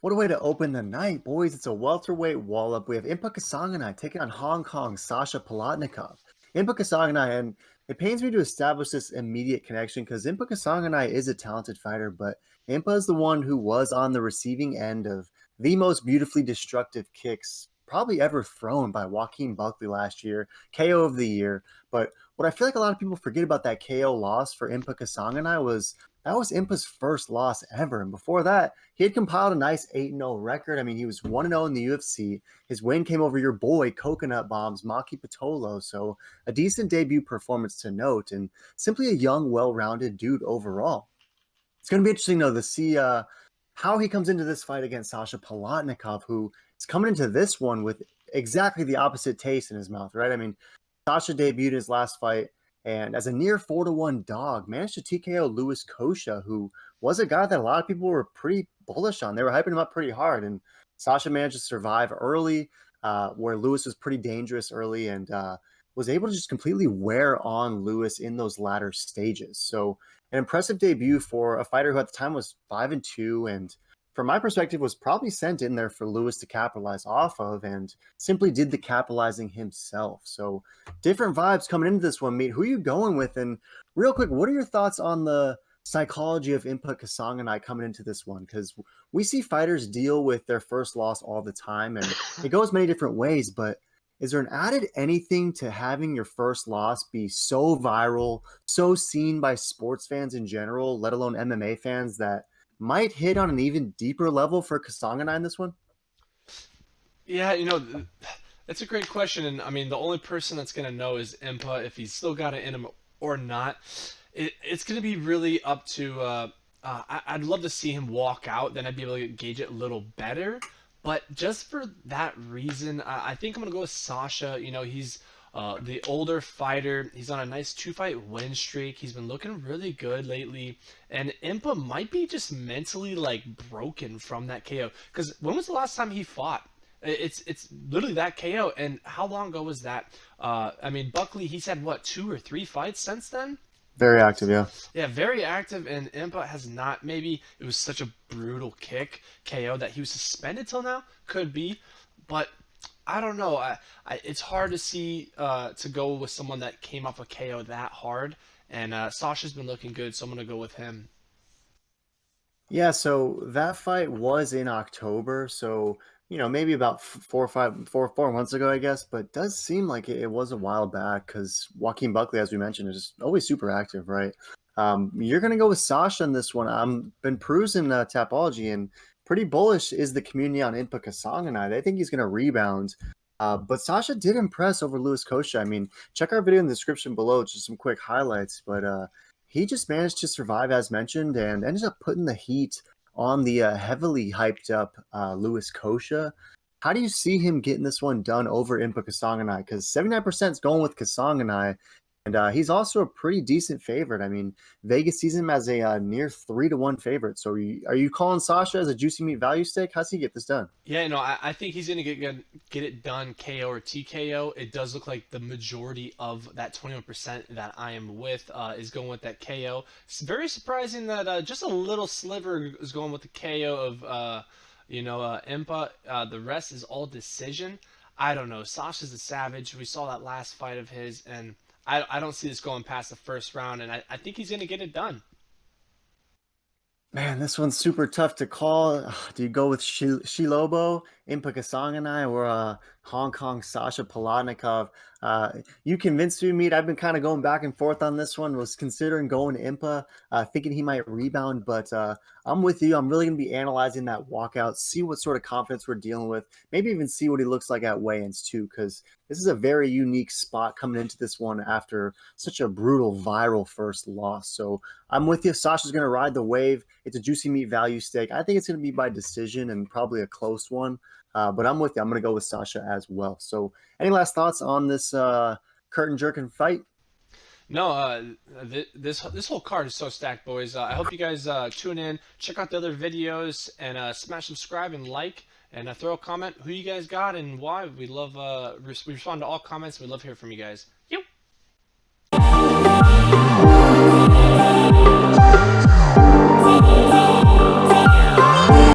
What a way to open the night, boys. It's a welterweight wallop. We have Impa Kasanganay taking on Hong Kong's Sasha Palatnikov. Impa Kasanganay, and it pains me to establish this immediate connection because Impa Kasanganay is a talented fighter, but Impa is the one who was on the receiving end of the most beautifully destructive kicks probably ever thrown by Joaquin Buckley last year, KO of the year. But what I feel like a lot of people forget about that KO loss for Impa Kasanganay was that was Impa's first loss ever. And before that, he had compiled a nice 8-0 record. I mean, he was 1-0 in the UFC. His win came over your boy, Coconut Bombs, Maki Pitolo. So a decent debut performance to note, and simply a young, well-rounded dude overall. It's going to be interesting, though, to see how he comes into this fight against Sasha Palatnikov, who is coming into this one with exactly the opposite taste in his mouth, right? I mean, Sasha debuted his last fight and as a near 4-1 dog, managed to TKO Louis Kosha, who was a guy that a lot of people were pretty bullish on. They were hyping him up pretty hard, and Sasha managed to survive early, where Louis was pretty dangerous early, and was able to just completely wear on Louis in those latter stages. So an impressive debut for a fighter who at the time was 5-2, and from my perspective was probably sent in there for Louis to capitalize off of, and simply did the capitalizing himself. So different vibes coming into this one, Meat. Who are you going with? And real quick, what are your thoughts on the psychology of Impa Kasanganay coming into this one? Because we see fighters deal with their first loss all the time, and it goes many different ways, but is there an added anything to having your first loss be so viral, so seen by sports fans in general, let alone MMA fans, that might hit on an even deeper level for Kasanganay in this one? Yeah, that's a great question, and I mean, the only person that's gonna know is Impa if he's still got it in him or not. It's gonna be really up to. I'd love to see him walk out, then I'd be able to gauge it a little better. But just for that reason, I think I'm gonna go with Sasha. He's the older fighter. He's on a nice two-fight win streak. He's been looking really good lately, and Impa might be just mentally like broken from that KO. Because when was the last time he fought? It's literally that KO. And how long ago was that? I mean, Buckley, he's had what, 2 or 3 fights since then? Very active, yeah. Yeah, very active, and Impa has not. Maybe it was such a brutal kick KO that he was suspended till now. Could be, but I don't know. It's hard to see to go with someone that came off a KO that hard, and Sasha's been looking good, so I'm gonna go with him. Yeah, so that fight was in October, so maybe about 4 months ago, I guess. But it does seem like it was a while back because Joaquin Buckley, as we mentioned, is just always super active, right? You're gonna go with Sasha in this one. I'm been perusing Tapology, and pretty bullish is the community on Impa Kasanganay. They think he's gonna rebound. But Sasha did impress over Louis Kosha. I mean, check our video in the description below, just some quick highlights. But he just managed to survive, as mentioned, and ended up putting the heat on the heavily hyped up Louis Kosha. How do you see him getting this one done over Impa Kasanganay? Because 79% is going with Kasanganay, and he's also a pretty decent favorite. I mean, Vegas sees him as a near 3-1 favorite. So are you calling Sasha as a juicy meat value stake? How's he get this done? Yeah, I think he's gonna get it done KO or TKO. It does look like the majority of that 21% that I am with is going with that KO. It's very surprising that just a little sliver is going with the KO of Impa. The rest is all decision. I don't know. Sasha's a savage. We saw that last fight of his, and I don't see this going past the first round, and I think he's gonna get it done. Man, this one's super tough to call. Do you go with Shilobo, Impa Kasanganay, or Hong Kong Sasha Palatnikov? You convinced me, Meat. I've been kind of going back and forth on this one. Was considering going to Impa, thinking he might rebound, but I'm with you. I'm really going to be analyzing that walkout, see what sort of confidence we're dealing with, maybe even see what he looks like at weigh-ins too, because this is a very unique spot coming into this one after such a brutal viral first loss. So I'm with you. Sasha's going to ride the wave. It's a juicy meat value stake. I think it's going to be by decision and probably a close one. But I'm with you. I'm going to go with Sasha as well. So any last thoughts on this curtain jerking fight? No, this whole card is so stacked, boys. I hope you guys tune in, check out the other videos, and smash subscribe and like, and throw a comment who you guys got and why. We love we respond to all comments. We love hearing from you guys.